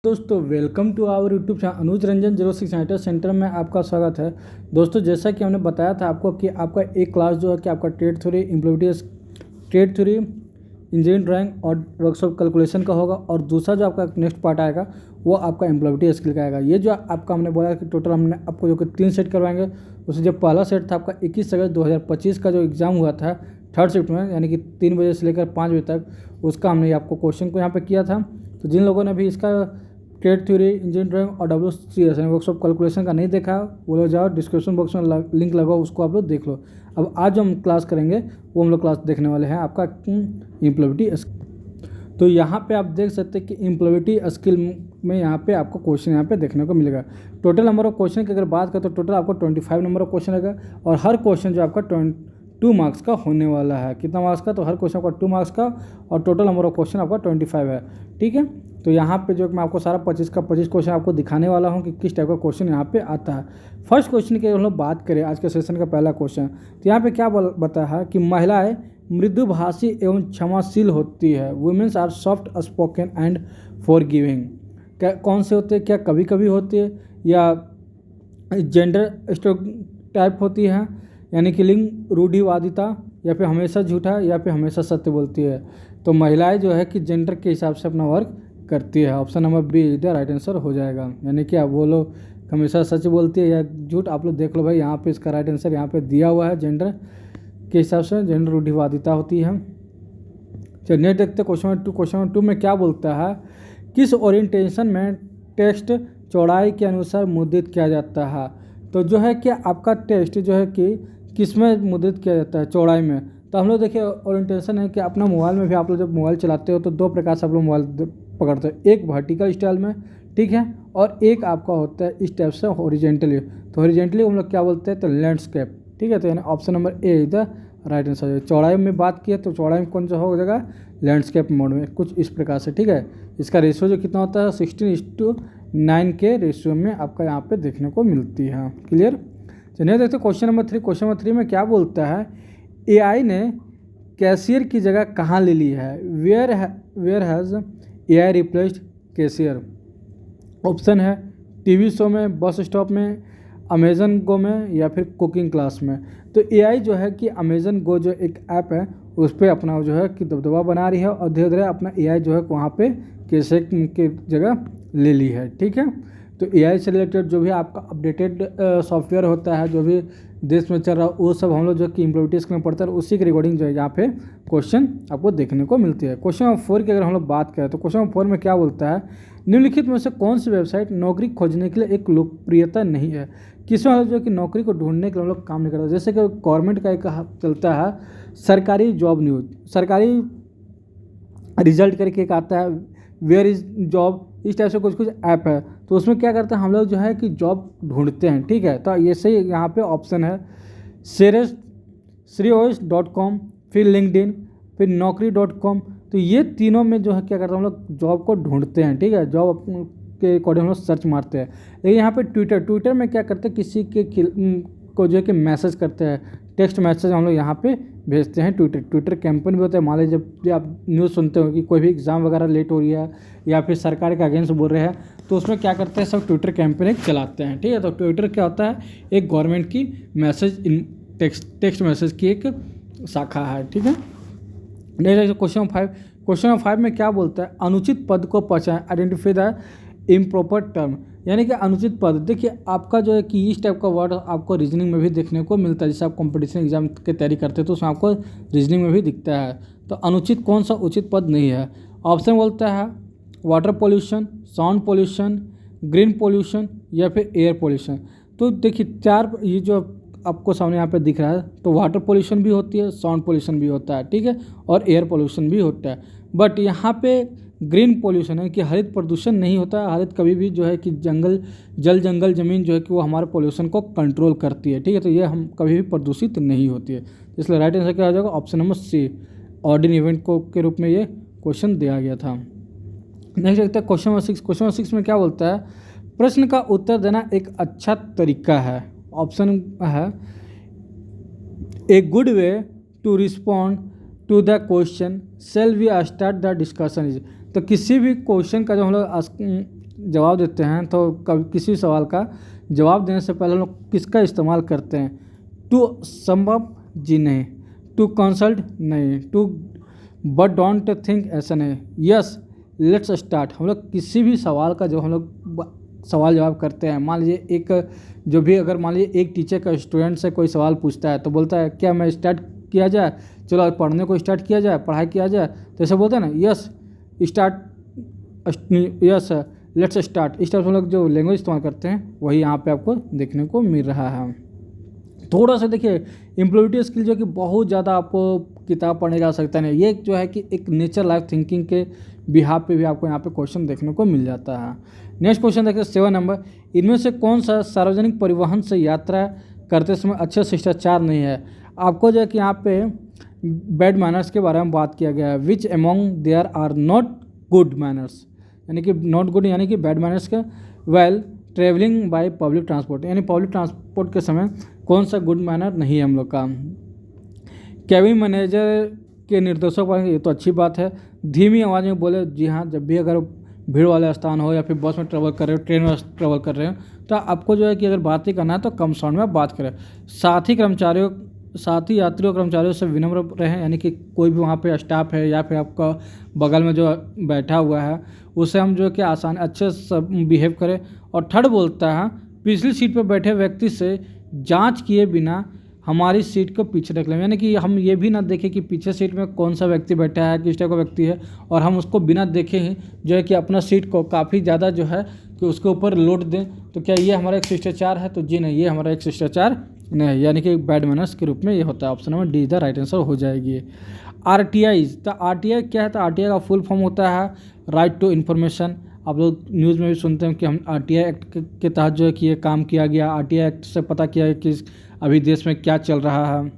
दोस्तों welcome to our YouTube channel Anuj Ranjan 06 centre में आपका स्वागत है। दोस्तों जैसा कि हमने बताया था आपको कि आपका एक क्लास जो है कि आपका ट्रेड थ्योरी इंजीनियरिंग ड्राइंग और वर्कशॉप कैलकुलेशन का होगा, और दूसरा जो आपका नेक्स्ट पार्ट आएगा वो आपका एम्प्लॉयबिलिटी स्किल का आएगा। ये जो आपका हमने बोला कि टोटल हमने आपको जो कि 3 सेट करवाएंगे, उसमें जो पहला सेट था आपका 21 अगस्त 2025 का जो एग्ज़ाम हुआ था थर्ड शिफ्ट में, यानी कि 3 बजे से लेकर 5 बजे तक, उसका हमने आपको क्वेश्चन को यहाँ पे किया था। तो जिन लोगों ने भी इसका ट्रेड थ्योरी इंजीनियरिंग ड्राइंग और WCS यानी वर्कशॉप कैलकुलेशन का नहीं देखा, वो लोग जाओ डिस्क्रिप्शन बॉक्स में लिंक लगा, उसको आप लोग देख लो। अब आज जो हम क्लास करेंगे वो हम लोग क्लास देखने वाले हैं आपका एम्प्लॉयबिलिटी स्किल। तो यहाँ पे आप देख सकते हैं कि एम्प्लॉयबिलिटी स्किल में यहाँ पे आपको क्वेश्चन यहाँ पे देखने को मिलेगा। टोटल नंबर ऑफ क्वेश्चन की अगर बात करें तो टोटल आपको 25 नंबर ऑफ क्वेश्चन रहेगा, और हर क्वेश्चन जो आपका 2 मार्क्स का होने वाला है। कितना मार्क्स का? तो हर क्वेश्चन आपका 2 मार्क्स का, और टोटल नंबर ऑफ क्वेश्चन आपका 25 है। ठीक है, तो यहाँ पे जो मैं आपको सारा 25 का 25 क्वेश्चन आपको दिखाने वाला हूँ कि किस टाइप का क्वेश्चन यहाँ पे आता है। फर्स्ट क्वेश्चन की हम लोग बात करें आज के सेशन का पहला क्वेश्चन, तो यहाँ पे क्या बताया है कि महिलाएं मृदुभाषी एवं क्षमाशील होती है। Womens are soft spoken and forgiving. क्या कौन से होते हैं? क्या कभी कभी होती है, या जेंडर स्टेरियोटाइप होती है, यानी कि लिंग रूढ़िवादिता, या फिर हमेशा झूठा, या फिर हमेशा सत्य बोलती है। तो महिलाएं जो है कि जेंडर के हिसाब से अपना वर्क करती है। Option number B is the right answer हो जाएगा, यानी कि आप वो लोग हमेशा सच बोलती है या झूठ। आप लोग देख लो भाई, यहाँ पे इसका राइट आंसर यहाँ पे दिया हुआ है, जेंडर के हिसाब से जेंडर रूढ़िवादिता होती है। चलिए देखते क्वेश्चन नंबर 2। क्वेश्चन नंबर 2 में क्या बोलता है? किस ओरिएंटेशन में टेक्स्ट चौड़ाई के अनुसार मुद्रित किया जाता है? तो जो है कि आपका टेक्स्ट जो है कि किस में मुद्रित किया जाता है? चौड़ाई में। तो हम लोग देखिए ओरिएंटेशन है कि अपना मोबाइल में भी आप लोग जब मोबाइल चलाते हो तो 2 प्रकार से आप लोग मोबाइल पकड़ते हो, एक वर्टिकल स्टाइल में, ठीक है, और एक आपका होता है इस टाइप से हॉरिजेंटली। तो हॉरिजेंटली हम लोग क्या बोलते हैं? तो लैंडस्केप। ठीक है, तो यानी option number A is the right answer. चौड़ाई में बात की है तो चौड़ाई में कौन सा हो जाएगा? लैंडस्केप मोड में, कुछ इस प्रकार से। ठीक है, इसका रेशियो जो कितना होता है 16:9 के रेशियो में आपका यहाँ पे देखने को मिलती है। क्लियर? चलिए देखते क्वेश्चन नंबर 3। क्वेश्चन नंबर 3 में क्या बोलता है? AI ने कैशियर की जगह कहाँ ले ली है? Where has AI replaced cashier? Option है टीवी शो में, बस स्टॉप में, अमेजन गो में, या फिर कुकिंग क्लास में। तो AI जो है कि अमेजन गो जो एक ऐप है उस पर अपना जो है कि दबदबा बना रही है, और धीरे धीरे अपना AI जो है वहाँ पे कैशियर की जगह ले ली है। ठीक है, तो AI से रिलेटेड जो भी आपका अपडेटेड सॉफ्टवेयर होता है, जो भी देश में चल रहा है, वो सब हम लोग जो कि एम्प्लॉयबिलिटी स्किल में पढ़ते हैं, उसी के रिकॉर्डिंग जो है यहाँ पे क्वेश्चन आपको देखने को मिलती है। क्वेश्चन नंबर 4 की अगर हम लोग बात करें तो क्वेश्चन नंबर 4 में क्या बोलता है? निम्नलिखित में से कौन सी वेबसाइट नौकरी खोजने के लिए एक लोकप्रियता नहीं है? किसमें हम जो कि नौकरी को ढूंढने के लिए हम लोग काम नहीं करते? जैसे कि गवर्नमेंट का एक चलता है सरकारी जॉब न्यूज, सरकारी रिजल्ट करके एक आता है, वेयर इज जॉब, इस टाइप से कुछ कुछ ऐप है। तो उसमें क्या करते हैं हम लोग जो है कि जॉब ढूंढते हैं। ठीक है, तो ये सही यहाँ पे ऑप्शन है Srios.com, फिर लिंक्डइन, फिर Naukri.com। तो ये तीनों में जो है क्या करते हैं हम लोग जॉब को ढूंढते हैं। ठीक है, जॉब के अकॉर्डिंग हम लोग सर्च मारते हैं। लेकिन यहाँ पे ट्विटर में क्या करते हैं? किसी के को जो है कि मैसेज करते हैं, टेक्स्ट मैसेज हम लोग यहाँ पे भेजते हैं। ट्विटर कैंपेन भी होता है। मान लीजिए जब आप न्यूज़ सुनते हो कि कोई भी एग्ज़ाम वगैरह लेट हो रही है, या फिर सरकार के अगेंस्ट बोल रहे हैं, तो उसमें क्या करते हैं? सब ट्विटर कैंपेन एक चलाते हैं। ठीक है, तो ट्विटर क्या होता है? एक गवर्नमेंट की मैसेज टेक्स्ट मैसेज की एक शाखा है। ठीक है, next question number 5। Question number 5 में क्या बोलता है? अनुचित पद को पहचान, आइडेंटिफाई द इम्प्रॉपर टर्म। यानी कि अनुचित पद, देखिए आपका जो है कि इस टाइप का वर्ड आपको रीजनिंग में भी देखने को मिलता है। जैसे आप कंपटीशन एग्जाम की तैयारी करते हैं तो उसमें आपको रीजनिंग में भी दिखता है। तो अनुचित कौन सा उचित पद नहीं है? ऑप्शन बोलता है water pollution, sound pollution, green pollution, या फिर एयर पोल्यूशन। तो देखिए 4 ये जो आपको सामने यहाँ पे दिख रहा है, तो वाटर पोल्यूशन भी होती है, साउंड पोल्यूशन भी होता है, ठीक है, और एयर पोल्यूशन भी होता है। बट यहाँ पे ग्रीन पोल्यूशन है कि हरित प्रदूषण नहीं होता है। हरित कभी भी जो है कि जंगल ज़मीन जो है कि वो हमारे पोल्यूशन को कंट्रोल करती है। ठीक है, तो ये हम कभी भी प्रदूषित नहीं होती है। इसलिए राइट आंसर क्या हो जाएगा? ऑप्शन नंबर सी, ऑर्डिन इवेंट को के रूप में ये क्वेश्चन दिया गया था। नेक्स्ट देखते हैं क्वेश्चन नंबर 6। क्वेश्चन नंबर 6 में क्या बोलता है? प्रश्न का उत्तर देना एक अच्छा तरीका है। ऑप्शन है a good way to respond to the question, shall we start the discussion is. तो किसी भी क्वेश्चन का जो हम लोग जवाब देते हैं तो कभी किसी सवाल का जवाब देने से पहले हम लोग किसका इस्तेमाल करते हैं? टू संभव जी नहीं, टू कंसल्ट नहीं, टू बट डोंट थिंक ऐसा नहीं, यस लेट्स स्टार्ट। हम लोग किसी भी सवाल का जो हम लोग सवाल जवाब करते हैं, मान लीजिए एक जो भी अगर मान लीजिए एक टीचर का स्टूडेंट से कोई सवाल पूछता है तो बोलता है क्या मैं स्टार्ट किया जाए, चलो पढ़ने को स्टार्ट किया जाए, पढ़ाई किया जाए, तो ऐसे बोलते हैं ना yes start, yes let's start. इस टाइप से हम लोग जो लैंग्वेज इस्तेमाल करते हैं वही यहाँ पे आपको देखने को मिल रहा है। थोड़ा सा देखिए एम्प्लॉयबिलिटी स्किल जो कि बहुत ज़्यादा आपको किताब पढ़ने की आवश्यकता नहीं, ये जो है कि एक नेचर लाइफ थिंकिंग के बिहाफ पे भी आपको यहाँ पे क्वेश्चन देखने को मिल जाता है। नेक्स्ट क्वेश्चन देखिए 7 नंबर, इनमें से कौन सा सार्वजनिक परिवहन से यात्रा करते समय अच्छे शिष्टाचार नहीं है? आपको जो है कि यहाँ पे बैड मैनर्स के बारे में बात किया गया है। Which among there are not good manners, यानी कि नॉट गुड यानी कि बैड मैनर्स का। Well travelling by public transport, यानी पब्लिक ट्रांसपोर्ट के समय कौन सा गुड मैनर नहीं है हम लोग का? कैबिन मैनेजर के निर्देशों पर, ये तो अच्छी बात है। धीमी आवाज़ में बोले, जी हाँ, जब भी अगर भीड़ वाले स्थान हो या फिर बस में ट्रेवल कर रहे हो, ट्रेन में ट्रेवल कर रहे हो, तो आपको जो है कि अगर बात ही करना है तो कम साउंड में बात करें। साथ ही यात्रियों कर्मचारियों से विनम्र रहें, यानी कि कोई भी वहाँ पे स्टाफ है या फिर आपका बगल में जो बैठा हुआ है उससे हम जो है कि आसान अच्छे से बिहेव करें। और थर्ड बोलता है पिछली सीट पर बैठे व्यक्ति से जांच किए बिना हमारी सीट को पीछे रख लें, यानी कि हम ये भी ना देखें कि पीछे सीट में कौन सा व्यक्ति बैठा है, किस टाइप का व्यक्ति है, और हम उसको बिना देखे ही जो है कि अपना सीट को काफ़ी ज़्यादा जो है कि उसके ऊपर लोड दें। तो क्या ये हमारा एक शिष्टाचार है? तो जी नहीं, ये हमारा एक शिष्टाचार नहीं, यानी कि बैड मैनर्स के रूप में ये होता है। Option number D is the right answer हो जाएगी। RTI, तो RTI क्या है? तो RTI का फुल फॉर्म होता है राइट टू इन्फॉर्मेशन। आप लोग न्यूज़ में भी सुनते हैं कि हम RTI एक्ट के तहत जो है कि ये काम किया गया। RTI एक्ट से पता किया है कि अभी देश में क्या चल रहा है।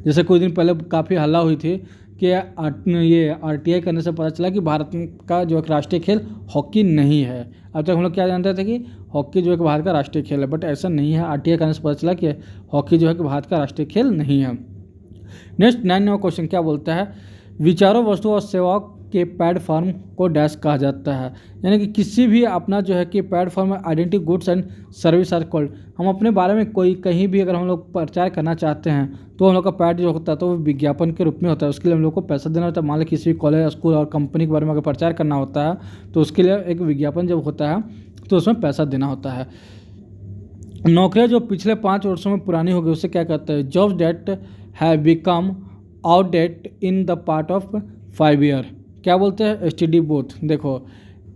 जैसे कुछ दिन पहले काफ़ी हल्ला हुई थी कि ये RTI करने से पता चला कि भारत का जो एक राष्ट्रीय खेल हॉकी नहीं है। अब तक हम लोग क्या जानते थे कि हॉकी जो है कि भारत का राष्ट्रीय खेल है, बट ऐसा नहीं है। RTI करने से पता चला कि हॉकी जो है कि भारत का राष्ट्रीय खेल नहीं है। नेक्स्ट 9 नंबर क्वेश्चन क्या बोलता है? विचारों, वस्तुओं और सेवाओं के प्लेटफॉर्म को डैश कहा जाता है, यानी कि किसी भी अपना जो है कि platform identity goods and service are called. हम अपने बारे में कोई कहीं भी अगर हम लोग प्रचार करना चाहते हैं तो हम लोग का पैड जो होता है तो वो विज्ञापन के रूप में होता है। उसके लिए हम लोग को पैसा देना होता है। मान लो किसी भी कॉलेज, स्कूल और कंपनी के बारे में अगर प्रचार करना होता है तो उसके लिए एक विज्ञापन जब होता है तो उसमें पैसा देना होता है। नौकरियाँ जो पिछले 5 वर्षों में पुरानी हो गई उसे क्या कहते हैं? Jobs that have become outdate in the part of 5 year, क्या बोलते हैं? STD both. देखो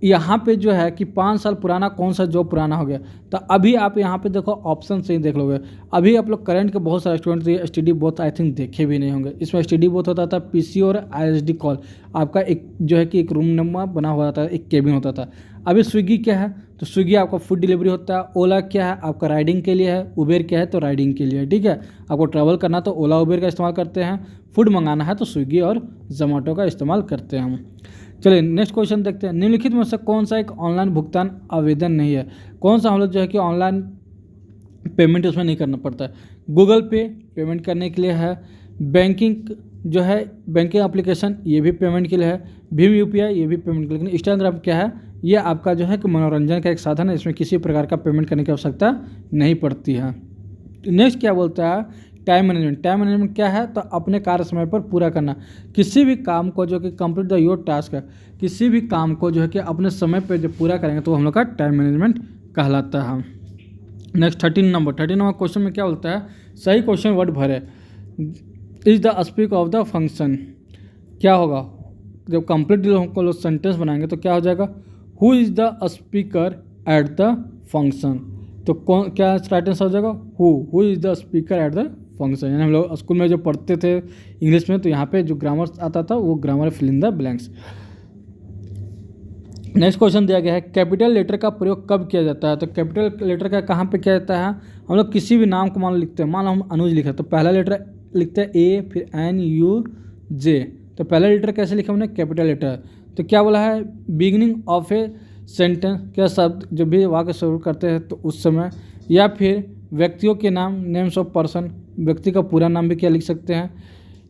यहाँ पे जो है कि 5 साल पुराना कौन सा जॉब पुराना हो गया, तो अभी आप यहाँ पे देखो ऑप्शन से ही देख लोगे। अभी आप लोग करंट के बहुत सारे स्टूडेंट ये STD बोथ आई थिंक देखे भी नहीं होंगे। इसमें STD बोथ होता था PC और ISD कॉल, आपका एक जो है कि एक रूम नंबर बना हुआ था, एक केबिन होता था। अभी स्विगी क्या है? तो स्विगी आपका फूड डिलीवरी होता है। ओला क्या है? आपका राइडिंग के लिए है। उबेर क्या है? तो राइडिंग के लिए, ठीक है। आपको ट्रैवल करना तो ओला उबेर का इस्तेमाल करते हैं। फूड मंगाना है तो स्विगी और जोमेटो का इस्तेमाल करते हैं हम। चलिए नेक्स्ट क्वेश्चन देखते हैं। निम्नलिखित में से कौन सा एक ऑनलाइन भुगतान आवेदन नहीं है? कौन सा हम लोग जो है कि ऑनलाइन पेमेंट उसमें नहीं करना पड़ता है? गूगल पे पेमेंट करने के लिए है। बैंकिंग जो है बैंकिंग एप्लीकेशन ये भी पेमेंट के लिए है। भीम UPI ये भी पेमेंट के लिए। लेकिन इंस्टाग्राम क्या है? ये आपका जो है कि मनोरंजन का एक साधन है। इसमें किसी प्रकार का पेमेंट करने की आवश्यकता नहीं पड़ती है। नेक्स्ट क्या बोलता है? Time management. टाइम मैनेजमेंट क्या है? तो अपने कार्य समय पर पूरा करना। किसी भी काम को जो कि कंप्लीट द योर टास्क है, किसी भी काम को जो है कि अपने समय पर जो पूरा करेंगे तो हम लोग का टाइम मैनेजमेंट कहलाता है। नेक्स्ट 13 नंबर क्वेश्चन में क्या बोलता है? सही क्वेश्चन वर्ड भरे। Is the speak of the function, क्या होगा? जब कंप्लीट को लोग सेंटेंस बनाएंगे तो क्या हो जाएगा? Who is the speaker at the function, तो कौन क्या राइट आंसर हो जाएगा? Who is the speaker at the function. यानी हम लोग स्कूल में जो पढ़ते थे इंग्लिश में तो यहाँ पे जो ग्रामर आता था वो grammar fill in the blanks. Next question दिया गया है कैपिटल लेटर का प्रयोग कब किया जाता है? तो कैपिटल लेटर का कहाँ पे किया जाता है? हम लोग किसी भी नाम को मान लो लिखते हैं, मान लो हम अनुज लिखे तो पहला लेटर लिखते हैं A, फिर NUJ। तो पहला लेटर कैसे लिखा हमने? Capital letter. तो क्या बोला है? बिगिनिंग ऑफ ए सेंटेंस, क्या शब्द जब भी वाक्य शुरू करते हैं तो उस समय, या फिर व्यक्तियों के नाम, नेम्स ऑफ पर्सन, व्यक्ति का पूरा नाम भी क्या लिख सकते हैं,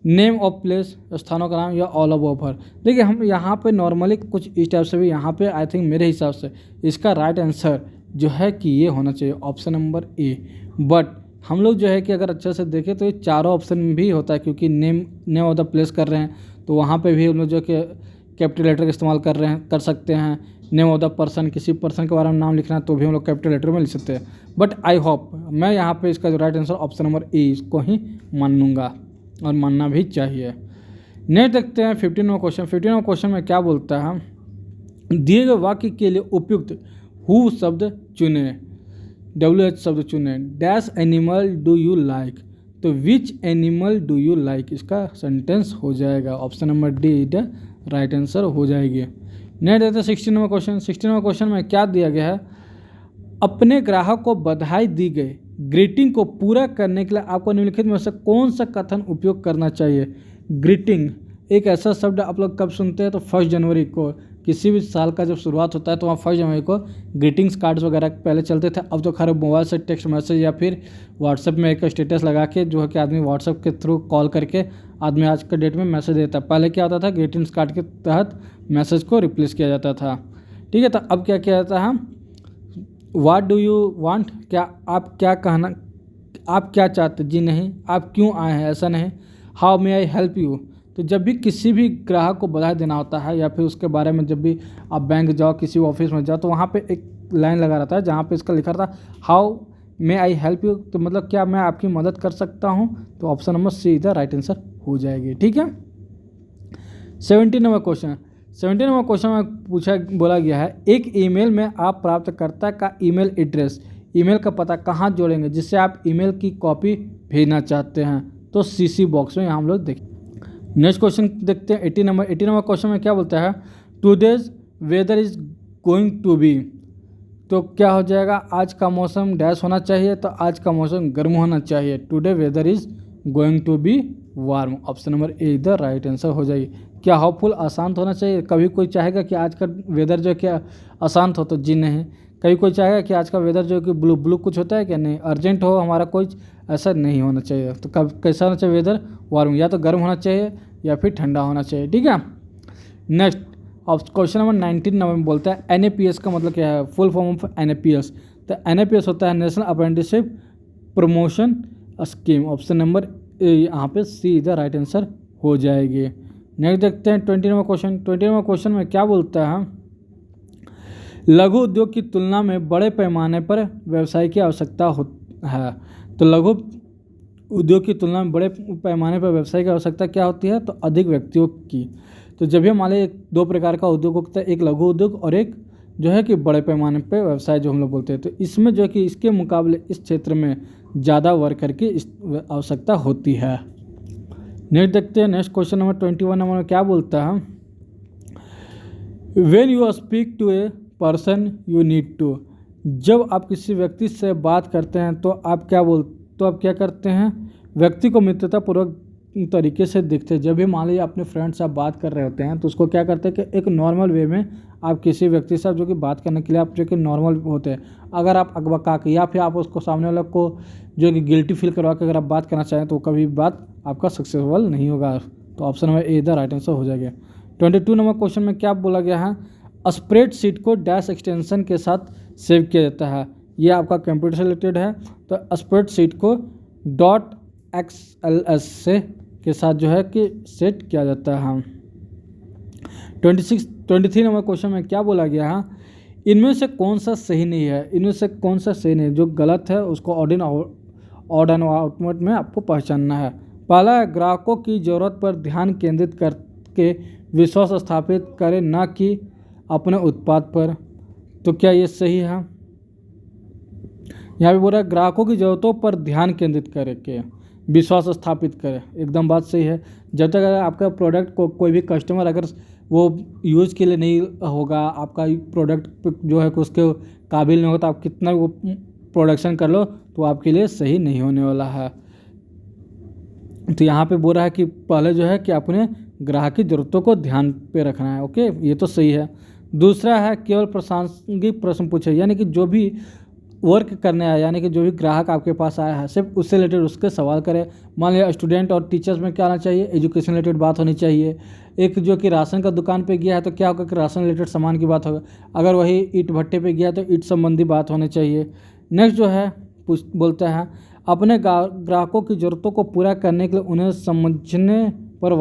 नेम ऑफ प्लेस, स्थानों का नाम, या ऑल ऑफ ऑफर। देखिए हम यहाँ पे नॉर्मली कुछ इस टाइप से भी यहाँ पे आई थिंक मेरे हिसाब से इसका राइट आंसर जो है कि ये होना चाहिए ऑप्शन नंबर ए। बट हम लोग जो है कि अगर अच्छे से देखें तो ये चारों ऑप्शन भी होता है, क्योंकि नेम ऑफ द प्लेस कर रहे हैं तो वहाँ पे भी हम लोग जो कि कैपिटल लेटर का इस्तेमाल कर सकते हैं। नेम ऑफ द पर्सन, किसी पर्सन के बारे में नाम लिखना है तो भी हम लोग कैपिटल लेटर में लिख सकते हैं। बट आई होप मैं यहाँ पे इसका जो राइट आंसर ऑप्शन नंबर ए इसको ही मानूंगा और मानना भी चाहिए। नेक्स्ट देखते हैं 15वां क्वेश्चन। 15वां क्वेश्चन में क्या बोलता है, दिए गए वाक्य के लिए उपयुक्त हु शब्द चुने, WH शब्द चुने। Dash animal do you like, तो which animal do you like इसका सेंटेंस हो जाएगा option number D the right answer हो जाएगी। नेक्स्ट देखते हैं 16वां क्वेश्चन। 16वां क्वेश्चन में क्या दिया गया है, अपने ग्राहक को बधाई दी गई ग्रीटिंग को पूरा करने के लिए आपको निम्नलिखित में से कौन सा कथन उपयोग करना चाहिए। ग्रीटिंग एक ऐसा शब्द आप लोग कब सुनते हैं तो 1 जनवरी को, किसी भी साल का जब शुरुआत होता है तो वहाँ 1 जनवरी को ग्रीटिंग्स कार्ड्स वगैरह पहले चलते थे। अब तो खैर मोबाइल से टेक्स्ट मैसेज या फिर व्हाट्सएप में एक स्टेटस लगा के जो है कि आदमी व्हाट्सएप के थ्रू कॉल करके आदमी आज के डेट में मैसेज देता है। पहले क्या होता था, ग्रीटिंग्स कार्ड के तहत मैसेज को रिप्लेस किया जाता था। ठीक है, तो अब क्या किया जाता है, व्हाट डू यू वांट, क्या आप क्या कहना, आप क्या चाहते, जी नहीं, आप क्यों आए हैं, ऐसा नहीं, how may I help you. तो जब भी किसी भी ग्राहक को बधाई देना होता है या फिर उसके बारे में जब भी आप बैंक जाओ, किसी ऑफिस में जाओ, तो वहाँ पे एक लाइन लगा रहता है जहाँ पे इसका लिखा रहता है how may I help you, तो मतलब क्या मैं आपकी मदद कर सकता हूँ, तो ऑप्शन नंबर सी इधर राइट आंसर हो जाएगी। ठीक है, 17वां क्वेश्चन। 17वां क्वेश्चन में बोला गया है, एक ईमेल में आप प्राप्तकर्ता का ईमेल एड्रेस, ईमेल का पता कहाँ जोड़ेंगे जिससे आप ईमेल की कॉपी भेजना चाहते हैं, तो CC बॉक्स में यहाँ हम लोग देखें। नेक्स्ट क्वेश्चन देखते हैं 18वां क्वेश्चन में क्या बोलता है, today's weather is going to be, तो क्या हो जाएगा, आज का मौसम डैश होना चाहिए, तो आज का मौसम गर्म होना चाहिए। Today weather is going to be warm, option number A the right answer हो जाएगी। क्या होपफुल अशांत होना चाहिए, कभी कोई चाहेगा कि आज का वेदर जो है क्या अशांत हो, तो जी नहीं। कभी कोई चाहेगा कि आज का वेदर जो है कि ब्लू ब्लू कुछ होता है क्या, नहीं। अर्जेंट हो हमारा कोई, ऐसा नहीं होना चाहिए। तो कब कैसा होना चाहिए वेदर, वार्म, या तो गर्म होना चाहिए या फिर ठंडा होना चाहिए। ठीक है, नेक्स्ट क्वेश्चन नंबर 19 में बोलता है NAPS का मतलब क्या है, फुल फॉर्म ऑफ NAPS। तो NAPS होता है national apprenticeship promotion scheme, option number यहाँ पे सी द राइट आंसर हो जाएगी। नेक्स्ट देखते हैं 20वां क्वेश्चन। 20वां क्वेश्चन में क्या बोलता है, लघु उद्योग की तुलना में बड़े पैमाने पर व्यवसाय की आवश्यकता है। तो लघु उद्योग की तुलना में बड़े पैमाने पर व्यवसाय की आवश्यकता क्या होती है, तो अधिक व्यक्तियों की। तो जब भी हमारे 2 प्रकार का उद्योग होता है, एक लघु उद्योग और एक जो है कि बड़े पैमाने पर व्यवसाय जो हम लोग बोलते हैं, तो इसमें जो है कि इसके मुकाबले इस क्षेत्र में ज़्यादा वर्कर की आवश्यकता होती है। नेक्स्ट देखते हैं नेक्स्ट क्वेश्चन नंबर 21 नंबर में क्या बोलता है, when you speak to a person you need to, जब आप किसी व्यक्ति से बात करते हैं तो आप क्या करते हैं, व्यक्ति को मित्रतापूर्वक तरीके से दिखते हैं। जब भी मान लीजिए अपने फ्रेंड से आप बात कर रहे होते हैं तो उसको क्या करते हैं कि एक नॉर्मल वे में आप किसी व्यक्ति से जो कि बात करने के लिए आप जो कि नॉर्मल होते हैं, अगर आप अकबका के या फिर आप उसको सामने वाले को जो कि गिल्टी फील करवा के अगर आप बात करना चाहें तो कभी बात आपका सक्सेसफुल नहीं होगा। तो option number A the right answer हो जाएगा। 22 नंबर क्वेश्चन में क्या बोला गया है, स्प्रेडशीट को डैश एक्सटेंशन के साथ सेव किया जाता है। ये आपका कंप्यूटर से रिलेटेड है, तो स्प्रेडशीट को .xls से के साथ जो है कि सेट किया जाता है। 23 नंबर क्वेश्चन में क्या बोला गया है, इनमें से कौन सा सही नहीं है, इनमें से कौन सा सही नहीं है, जो गलत है उसको ऑड एंड आउटपुट में आपको पहचानना है। पहला है, ग्राहकों की ज़रूरत पर ध्यान केंद्रित करके विश्वास स्थापित करें, ना कि अपने उत्पाद पर। तो क्या ये सही है, यहाँ पे बोल रहा है ग्राहकों की ज़रूरतों पर ध्यान केंद्रित करके विश्वास स्थापित करें, एकदम बात सही है। जब तक अगर आपका प्रोडक्ट को कोई भी कस्टमर अगर वो यूज़ के लिए नहीं होगा, आपका प्रोडक्ट जो है कि उसके काबिल नहीं होगा, तो आप कितना वो प्रोडक्शन कर लो तो आपके लिए सही नहीं होने वाला है। तो यहाँ पे बोल रहा है कि पहले जो है कि अपने ग्राहक की ज़रूरतों को ध्यान पे रखना है। ओके, ये तो सही है। दूसरा है, केवल प्रासंगिक प्रश्न पूछे, यानी कि जो भी वर्क करने आया, यानी कि जो भी ग्राहक आपके पास आया है सिर्फ उससे रिलेटेड उसके सवाल करें। मान लिया स्टूडेंट और टीचर्स में क्या आना चाहिए, एजुकेशन रिलेटेड बात होनी चाहिए। एक जो कि राशन का दुकान पे गया है तो क्या होगा कि राशन रिलेटेड सामान की बात होगा। अगर वही ईंट भट्टे पे गया तो ईंट संबंधी बात होनी चाहिए। नेक्स्ट जो है बोलता है अपने ग्राहकों की ज़रूरतों को पूरा करने के लिए उन्हें समझने पर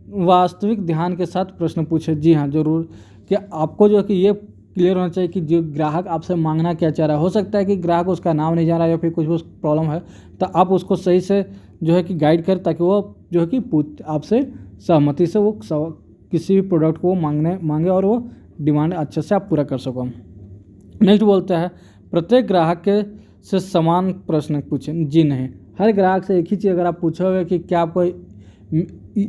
वास्तविक ध्यान के साथ प्रश्न पूछे। जी हाँ, ज़रूर, कि आपको जो है कि ये क्लियर होना चाहिए कि जो ग्राहक आपसे मांगना क्या चाह रहा है। हो सकता है कि ग्राहक उसका नाम नहीं जान रहा है या फिर कुछ प्रॉब्लम है, तो आप उसको सही से जो है कि गाइड करें ताकि वो जो है कि आपसे सहमति से वो किसी भी प्रोडक्ट को मांगे और वो डिमांड अच्छे से आप पूरा कर सको। नेक्स्ट बोलता है प्रत्येक ग्राहक के से समान प्रश्न पूछें। जी नहीं, हर ग्राहक से एक ही चीज़ अगर आप पूछोगे कि क्या आपको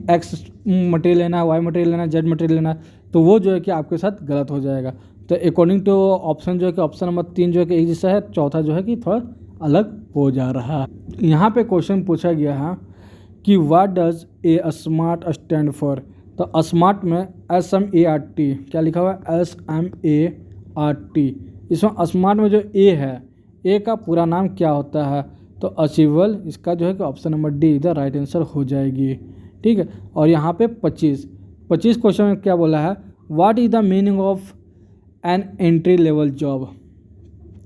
एक्स मटेरियल लेना है, वाई मटेरियल लेना है, जेड मटेरियल लेना है, तो वो जो है कि आपके साथ गलत हो जाएगा। तो अकॉर्डिंग टू ऑप्शन जो है कि ऑप्शन नंबर 3 जो है कि एक जैसा है, चौथा जो है कि थोड़ा अलग हो जा रहा है। यहाँ पे क्वेश्चन पूछा गया है कि what does a smart stand for. तो स्मार्ट में SMART क्या लिखा हुआ है, SMART। इसमें स्मार्ट में जो ए है, ए का पूरा नाम क्या होता है, तो अचीवेबल, इसका जो है कि ऑप्शन नंबर डी इधर राइट आंसर हो जाएगी। ठीक है, और यहाँ पे 25 क्वेश्चन में क्या बोला है, what is the meaning of an entry level job,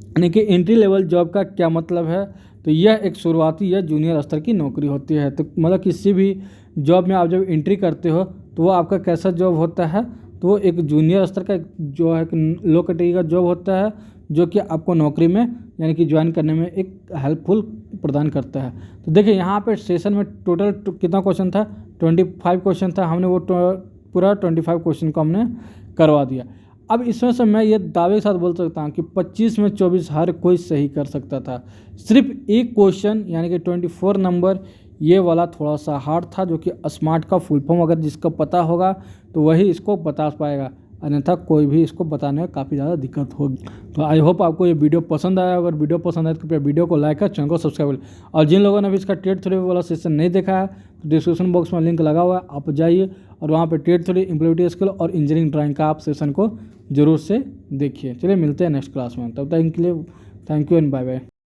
यानी कि एंट्री लेवल जॉब का क्या मतलब है। तो यह एक शुरुआती या जूनियर स्तर की नौकरी होती है। तो मतलब किसी भी जॉब में आप जब एंट्री करते हो तो वो आपका कैसा जॉब होता है, तो वो एक जूनियर स्तर का जो है कि लो कैटेगरी का जॉब होता है, जो कि आपको नौकरी में यानी कि ज्वाइन करने में एक हेल्पफुल प्रदान करता है। तो देखिए यहाँ पे सेशन में टोटल कितना क्वेश्चन था, 25 क्वेश्चन था। हमने वो पूरा 25 क्वेश्चन को हमने करवा दिया। अब इसमें से मैं ये दावे के साथ बोल सकता हूँ कि 25 में 24 हर कोई सही कर सकता था। सिर्फ एक क्वेश्चन यानी कि 24 नंबर ये वाला थोड़ा सा हार्ड था, जो कि स्मार्ट का फुल फॉर्म अगर जिसको पता होगा तो वही इसको बता पाएगा, अन्यथा कोई भी इसको बताने में काफ़ी ज़्यादा दिक्कत होगी। तो आई होप आपको ये वीडियो पसंद आया। अगर वीडियो पसंद आए तो कृपया वीडियो को लाइक कर, चैनल को सब्सक्राइब करें। और जिन लोगों ने भी इसका टेट थ्योरी वाला सेशन नहीं देखा है तो डिस्क्रिप्शन बॉक्स में लिंक लगा हुआ है, आप जाइए और वहाँ पे टेट थ्योरी, एम्प्लॉयबिलिटी स्किल और इंजीनियरिंग ड्राइंग का आप सेशन को जरूर से देखिए। चलिए मिलते हैं नेक्स्ट क्लास में, तब तक के लिए thank you and bye bye.